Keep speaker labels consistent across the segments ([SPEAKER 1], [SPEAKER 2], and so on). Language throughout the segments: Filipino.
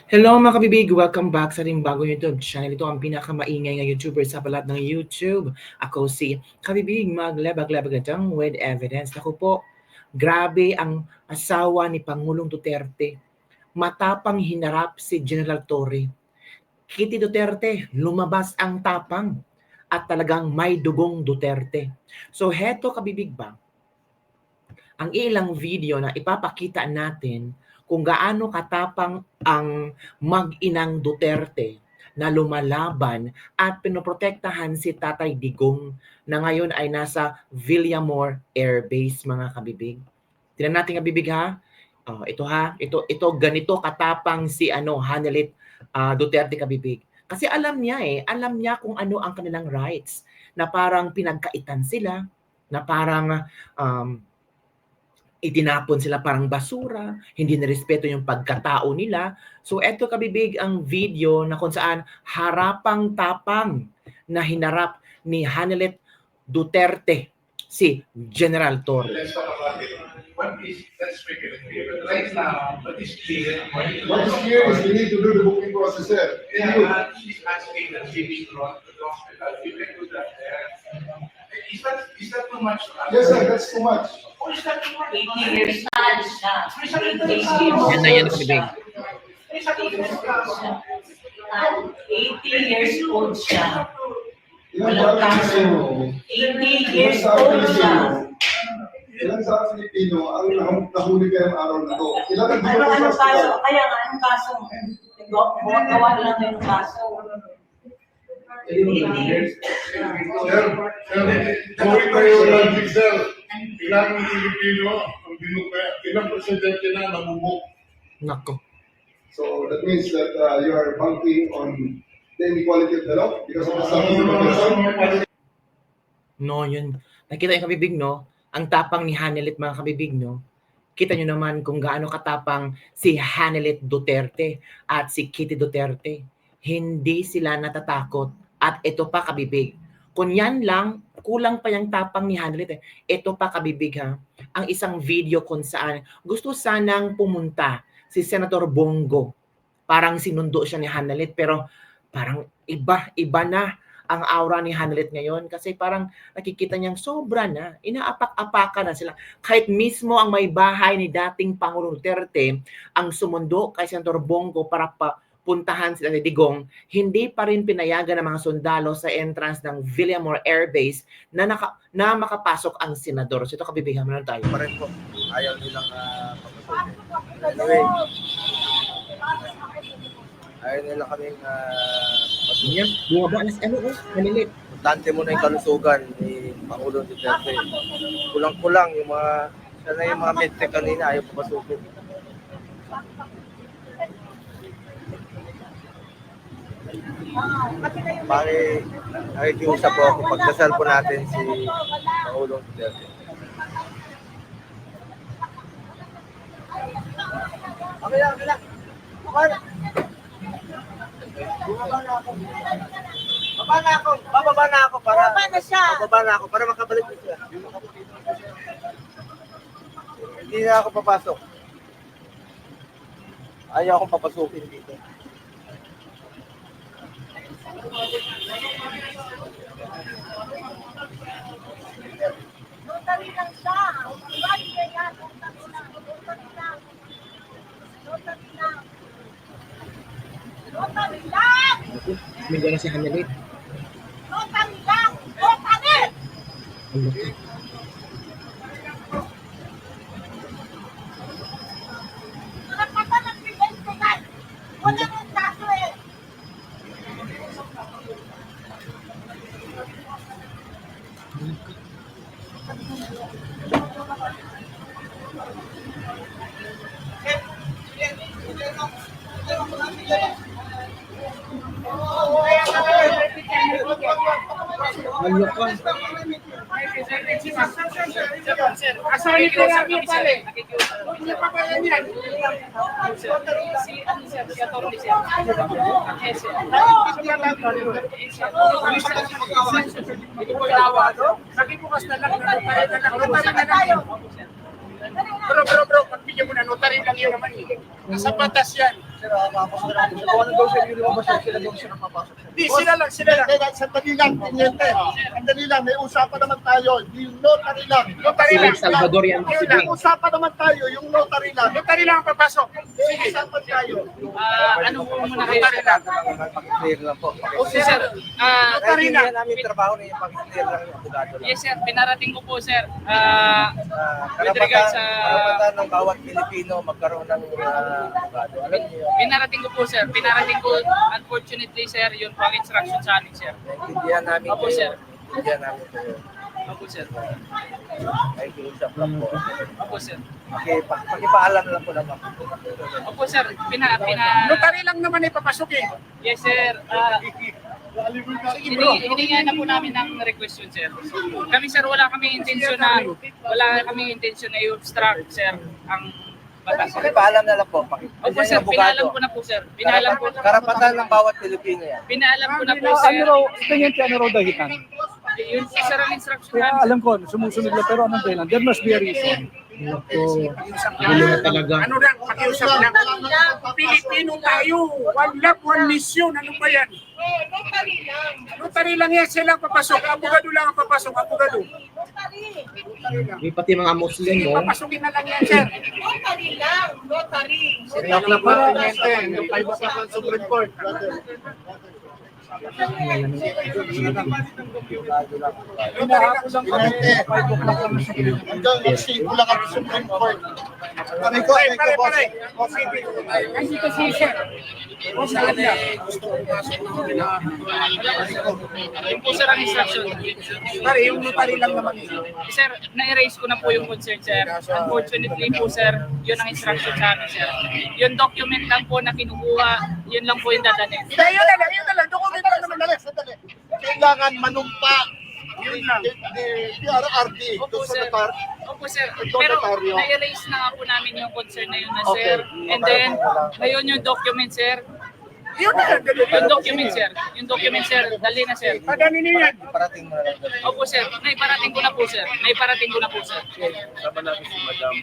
[SPEAKER 1] Hello mga kabibig! Welcome back sa ating bagong YouTube channel. Ito ang pinakamaingay na YouTuber sa balat ng YouTube. Ako si Kabibig, maglabag-labag natang with evidence. Ako po, grabe ang asawa ni Pangulong Duterte. Matapang hinarap si General Torre. Kitty Duterte, lumabas ang tapang at talagang may dugong Duterte. So heto kabibig ba, ang ilang video na ipapakita natin kung gaano katapang ang mag-inang Duterte na lumalaban at pinoprotektahan si Tatay Digong na ngayon ay nasa Villamor Air Base, mga kabibig. Tingnan natin kabibig ha. Ito ganito katapang si Hanelit Duterte kabibig. Kasi alam niya kung ano ang kanilang rights, na parang pinagkaitan sila, na parang itinapon sila parang basura, hindi nirespeto yung pagkatao nila. So eto kabibig ang video na kung saan harapang tapang na hinarap ni Hanelit Duterte si General Torre.
[SPEAKER 2] Let's talk about it. Let's make it clear. Right now, what is clear?
[SPEAKER 3] What is clear is we need to do the booking process there.
[SPEAKER 2] Yeah, she's asking that she be brought to the hospital. You can do that there. Is that too much?
[SPEAKER 3] Yes, sir, that's too much.
[SPEAKER 2] Oh, is that too much?
[SPEAKER 4] 80 years old siya.
[SPEAKER 1] Yan na yan kabibig.
[SPEAKER 4] 80 years old siya.
[SPEAKER 3] Ilan sa Pilipino?
[SPEAKER 4] 80 years old siya.
[SPEAKER 3] Ilan sa Pilipino ang nahuli kayong araw na to? Ilan ang
[SPEAKER 4] Ano
[SPEAKER 3] dumating sa
[SPEAKER 4] kaso?
[SPEAKER 3] hospital?
[SPEAKER 4] Kaya nga, anong kaso? Gawa lang yung kaso. 80 years.
[SPEAKER 5] Kung kayo logic, sir, ilang Pilipino ang binukay, ilang presidente na namumuk.
[SPEAKER 1] Nako.
[SPEAKER 3] So that means that you are banking on the inequality of the law because of the standing of the person.
[SPEAKER 1] No, yun. Nakita yung kabibig, no? Ang tapang ni Hanelit, mga kabibig, no? Kita nyo naman kung gaano katapang si Hanelit Duterte at si Kitty Duterte. Hindi sila natatakot. At ito pa kabibig. Kung yan lang, kulang pa yung tapang ni Hanelit. Ito pa kabibig ha. Ang isang video kung saan gusto sanang pumunta si Senator Bongo. Parang sinundo siya ni Hanelit pero parang iba na ang aura ni Hanelit ngayon kasi parang nakikita niyang sobra na, inaapak-apakan na sila. Kahit mismo ang may bahay ni dating Pangulong Duterte ang sumundo kay Senator Bongo para puntahan sila ni Digong, hindi pa rin pinayagan ng mga sundalo sa entrance ng Villamor Air Base na makapasok ang senador. So ito kabibigyan mo na tayo.
[SPEAKER 6] Pa rin po. Ayaw nilang papasukin. Anyway, ayaw nila kaming papasukin.
[SPEAKER 1] Yan, bumaba na si Hanelit.
[SPEAKER 6] Importante muna yung kalusugan ni Pangulong Duterte. Kulang-kulang yung mga medtech kanina ayaw papasukin. Pare, nakikiusap po ako, pagdasal po natin si Pangulong Duterte. Okay lang. Bababa na ako para makabalik na siya. Hindi na ako papasok. Ayaw akong papasukin dito.
[SPEAKER 7] Notary lang siya. Notary yan. Notary lang.
[SPEAKER 1] May gana si Hanelit.
[SPEAKER 7] Notary lang. Notary.
[SPEAKER 1] Ang laki.
[SPEAKER 7] Karapatan ng presidente yan. Wala nang kaso eh.
[SPEAKER 1] Malukon.
[SPEAKER 8] Asahan ni Kuya Amir pale. Hindi pa pa yan yan. Nakibukas na lang. Notary na lang. Bro, pagbigyan mo na, notary lang yun naman. Nasa batas yan.
[SPEAKER 6] Sir, papasok na. Kung ano daw sir, yung lumabas sila daw siya napapasok.
[SPEAKER 8] Di, sila lang, sila lang.
[SPEAKER 5] Sandali lang, tiniente. Sandali lang, may usapan naman tayo. Yung notary lang.
[SPEAKER 8] Notary
[SPEAKER 1] Si
[SPEAKER 8] lang.
[SPEAKER 1] Salvador yan
[SPEAKER 8] Yun
[SPEAKER 1] si
[SPEAKER 8] lang.
[SPEAKER 1] Big.
[SPEAKER 5] Usapan naman tayo, yung notary lang.
[SPEAKER 8] Notary lang ang papasok.
[SPEAKER 5] May usapan tayo.
[SPEAKER 8] Ano po muna kayo?
[SPEAKER 6] Notary lang. Pakiclear lang po.
[SPEAKER 8] O sir, notary lang.
[SPEAKER 6] Hindi namin trabaho na yung pakiclear lang yung abogado lang.
[SPEAKER 8] Yes sir, pinarating ko po sir.
[SPEAKER 6] Karapatan, karapatan ng bawat Pilipino magkaroon ng abogado. Alam niyo,
[SPEAKER 8] Pinarating ko po sir. Pinarating ko, unfortunately sir, yun po ang instruction sa amin sir.
[SPEAKER 6] naintindihan namin
[SPEAKER 8] Opo, sir.
[SPEAKER 6] Naintindihan namin kayo.
[SPEAKER 8] Opo sir.
[SPEAKER 6] Ay, kiusap lang po.
[SPEAKER 8] Opo sir.
[SPEAKER 6] Pakipaalam lang po naman.
[SPEAKER 8] Opo sir, Notary lang naman ipapasok eh. Yes sir. Hiningan na po namin ng request yun, sir. Kami sir, wala kaming intensyon na i-obstruct sir ang batas.
[SPEAKER 6] Pakipaalam na lang po.
[SPEAKER 8] Opo sir, pinaalam ko na po sir. Pinaalam ko.
[SPEAKER 6] Karapatan ng bawat Pilipino yan.
[SPEAKER 8] Pinaalam ko na po sir.
[SPEAKER 9] Ano raw dahilan?
[SPEAKER 8] Yun po sir ang instruction
[SPEAKER 9] Kaya
[SPEAKER 8] namin.
[SPEAKER 9] alam ko, sumusunod lang, pero anong dahilan? There must be a reason.
[SPEAKER 1] Naku, gulo na talaga.
[SPEAKER 8] Ano lang, pakiusap lang. Pilipino tayo. One love, one mission. Ano ba yan?
[SPEAKER 7] Notary lang.
[SPEAKER 8] Notary lang yan. Sila ang papasok. Abogado lang ang papasok. Abogado.
[SPEAKER 7] Notary.
[SPEAKER 1] May pati mga Muslim,
[SPEAKER 8] Sige,
[SPEAKER 1] no?
[SPEAKER 8] papasukin na lang yan, sir.
[SPEAKER 7] Notary lang. Notary.
[SPEAKER 5] Siyak na pa, tiniente. Yung 5 o'clock ng Supreme Court.
[SPEAKER 9] Inahabol lang kami.
[SPEAKER 5] Tiniente. 5 o'clock lang ng Supreme Court. Hanggang mag-6 lang ang Supreme Court. Kami ko, boss.
[SPEAKER 8] Kasi kasi, sir. O saan niya? Yung po sir ang instruction. Pare, yung notary lang naman. Sir, na-erase ko na po yung concern, sir. Unfortunately po, sir, yun ang instruction sa amin, sir. Yung document lang po na kinukuha, yun lang po yung dadanin.
[SPEAKER 5] Yun na lang. Document lang naman. Sandali. Kailangan manumpa yung PRRD.
[SPEAKER 8] Opo, sir. Opo, sir.
[SPEAKER 5] Ito,
[SPEAKER 8] Pero
[SPEAKER 5] notaryo.
[SPEAKER 8] na-erase na nga po namin yung concern na yun na,
[SPEAKER 6] Okay.
[SPEAKER 8] sir. And then, ngayon yung document, sir.
[SPEAKER 5] Yun na lang.
[SPEAKER 8] Yung document, sir. Yung document, sir. Dali na, sir.
[SPEAKER 5] Padali niyan.
[SPEAKER 6] Parating mo na lang.
[SPEAKER 8] Opo, sir. Naiparating ko na po, sir. Naiparating ko na po, sir.
[SPEAKER 6] Sama namin si Madam.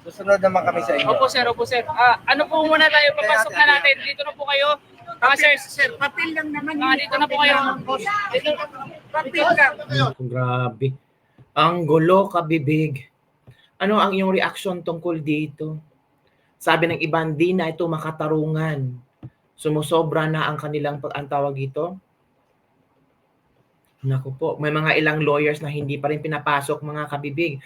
[SPEAKER 6] Susunod naman kami sa inyo.
[SPEAKER 8] Opo, sir. Opo, sir. Ano po muna tayo? Papasok na natin. Dito na po kayo. Mga sir.
[SPEAKER 5] Papel lang naman.
[SPEAKER 8] Dito na po kayo. Dito.
[SPEAKER 5] Papel lang.
[SPEAKER 1] Naku, grabe. Ang gulo, kabibig. Ano ang iyong reaction tungkol dito? Sabi ng iba, hindi na ito makatarungan. Sumusobra na ang kanilang pag-antawag ito. Naku po, may mga ilang lawyers na hindi pa rin pinapasok, mga kabibig.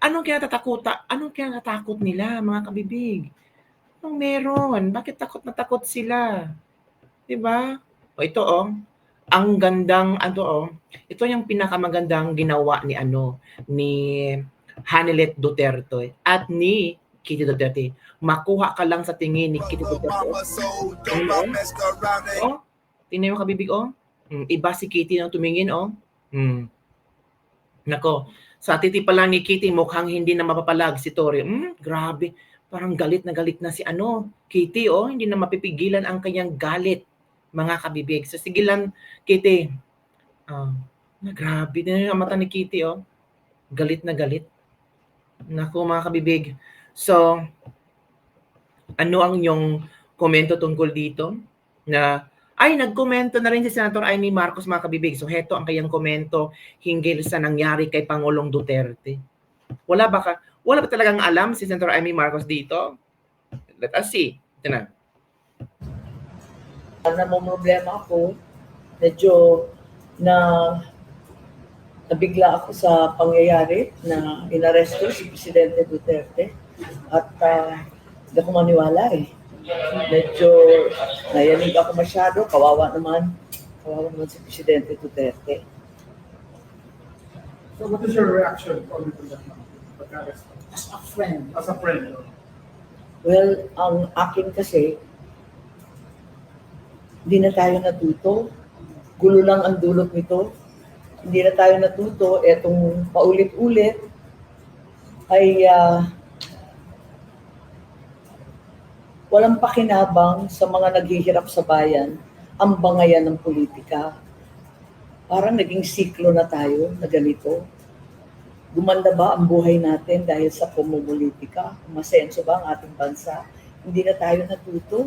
[SPEAKER 1] Anong kinatatakot nila, mga kabibig? Anong meron? Bakit takot na takot sila? 'Di ba? O ito ang gandang ito yung pinakamagandang ginawa ni Hanilet Duterte at ni Kitty Duterte. Makuha ka lang sa tingin ni Kitty Duterte. Tingnan mo kabibig Iba si Kitty nang tumingin Nako, sa titi pa lang ni Kitty mukhang hindi na mapapalag si Tori. Grabe. Parang galit na si Kitty hindi na mapipigilan ang kanyang galit, mga kabibig. So sige lang, Kitty. Grabe din ang mata ni Kitty Galit na galit. Naku, mga kabibig. So, ano ang inyong komento tungkol dito? Nagkomento na rin si Senator Amy Marcos, mga kabibig. So, heto ang kanyang komento hinggil sa nangyari kay Pangulong Duterte. Wala ba talagang alam si Senator Amy Marcos dito? Let us see. Ito na.
[SPEAKER 4] Namomroblema ako, medyo nabigla ako sa pangyayari na inaresto si Presidente Duterte at hindi ako maniwala Medyo nayanig ako masyado, kawawa naman si Presidente Duterte.
[SPEAKER 5] So what is your reaction on that?
[SPEAKER 4] As a friend.
[SPEAKER 5] As a friend.
[SPEAKER 4] Well, ang akin kasi, hindi na tayo natuto. Gulo lang ang dulot nito. Hindi na tayo natuto. Etong paulit-ulit ay walang pakinabang sa mga naghihirap sa bayan ang bangayan ng politika. Parang naging siklo na tayo na ganito. Gumanda ba ang buhay natin dahil sa pamumulitika? Masenso ba ang ating bansa? Hindi na tayo natuto.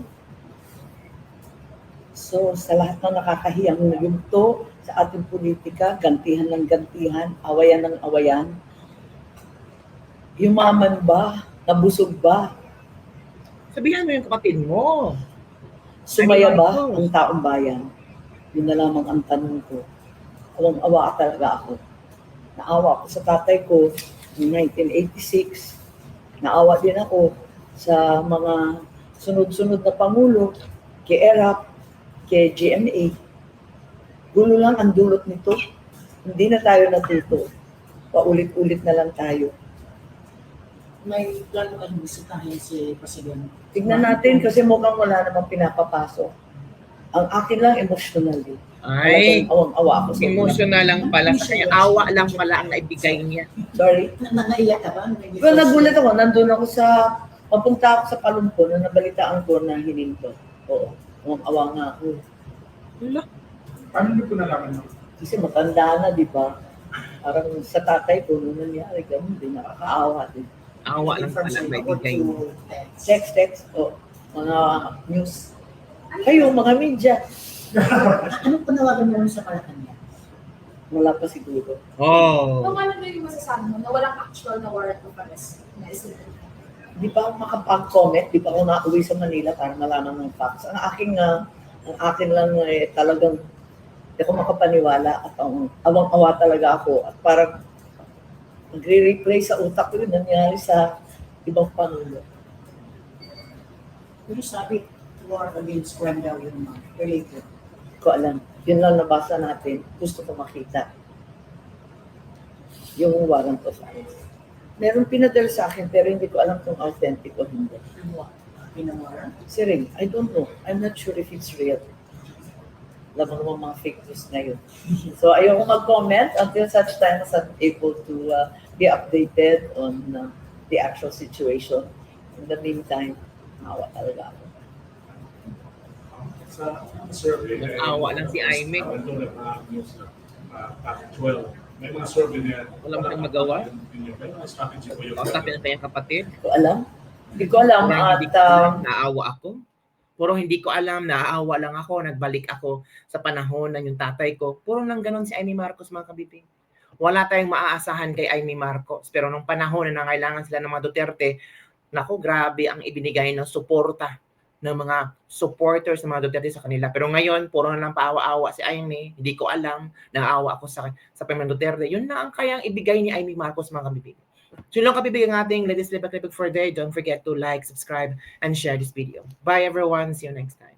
[SPEAKER 4] So, sa lahat ng nakakahiyang yugto sa ating politika, gantihan ng gantihan, awayan ng awayan, yumaman ba? Nabusog ba?
[SPEAKER 1] Sabihan mo yung kapatid mo.
[SPEAKER 4] Sumaya ba ang taong bayan? Yun na lamang ang tanong ko. Awang-awa talaga ako. Naawa ako sa tatay ko noong 1986. Naawa din ako sa mga sunod-sunod na pangulo, kay ERAP, kay GMA. Gulo lang ang dulot nito. Hindi na tayo natuto. Paulit-ulit na lang tayo.
[SPEAKER 10] May plano kang bisitahin si Presidente.
[SPEAKER 4] Tignan natin kasi mukhang wala namang pinapapasok. Ang akin lang emotional eh.
[SPEAKER 1] Ay,
[SPEAKER 4] Talagang awang-awa ako sa
[SPEAKER 1] emotional lang pala sa kanya. Awa lang pala ang naibigay niya.
[SPEAKER 4] Sorry.
[SPEAKER 10] Nangaiyak ka ba?
[SPEAKER 4] Well, nagulat ako. Nandun ako papunta ako sa Palumpo na nabalitaan ko na hininto. Oo. Awang-awa nga ako.
[SPEAKER 2] Paano niyo po nalaman yun?
[SPEAKER 4] Kasi matanda na, di ba? Parang sa tatay ko, nung nangyari, ganun din, nakakaawa din.
[SPEAKER 1] Awa lang pala ang naibigay niya.
[SPEAKER 4] Text, mga news. Kayo, mga media.
[SPEAKER 10] Anong panawagan mo sa Malacanang?
[SPEAKER 4] Wala pa siguro.
[SPEAKER 1] Oh.
[SPEAKER 7] Kung ano ba yung masasabi mo na walang actual na warrant of arrest na isipin?
[SPEAKER 4] Di pa ako makapag-comment, di pa ako nauwi sa Manila para malaman ng facts. Ang akin lang talagang hindi ako makapaniwala at awang-awa talaga ako. At parang nagre-replay sa utak ko yun nangyari sa ibang pangulo.
[SPEAKER 10] Pero sabi, war against crime daw yung related.
[SPEAKER 4] Hindi ko alam. Yun lang nabasa natin. Gusto ko makita. Yung warrant of arrest. Meron pinadala sa akin pero hindi ko alam kung authentic o hindi.
[SPEAKER 10] Pinawara?
[SPEAKER 4] Si Ring, I don't know. I'm not sure if it's real. Alam mo naman mga fake news ngayon. So ayoko mag-comment until such time as I'm able to be updated on the actual situation. In the meantime, maawa talaga ako.
[SPEAKER 2] Sa survey na
[SPEAKER 1] Awa lang si Aimee.
[SPEAKER 2] Ito na news na packet 12. May mga survey na
[SPEAKER 1] Wala mo tayong magawa?
[SPEAKER 2] May mga strategy po yung
[SPEAKER 1] Kausapin na tayong kapatid.
[SPEAKER 4] Hindi ko alam. Hindi ko alam
[SPEAKER 1] Parang
[SPEAKER 4] at
[SPEAKER 1] hindi ko alam, naawa ako. Puro hindi ko alam, naaawa lang ako, nagbalik ako sa panahon na yung tatay ko. Puro lang ganun si Amy Marcos, mga kabibing. Wala tayong maaasahan kay Amy Marcos. Pero nung panahon na nangailangan sila ng mga Duterte, naku, grabe ang ibinigay ng suporta ng mga supporters ng mga Duterte sa kanila. Pero ngayon, puro na lang paawa-awa si Amy. Hindi ko alam, naawa ako sa Pamilya Duterte. Yun na ang kayang ibigay ni Amy Marcos, mga kabibing. So yun lang kapibig ang ating latest Live Clip for today. Don't forget to like, subscribe, and share this video. Bye everyone. See you next time.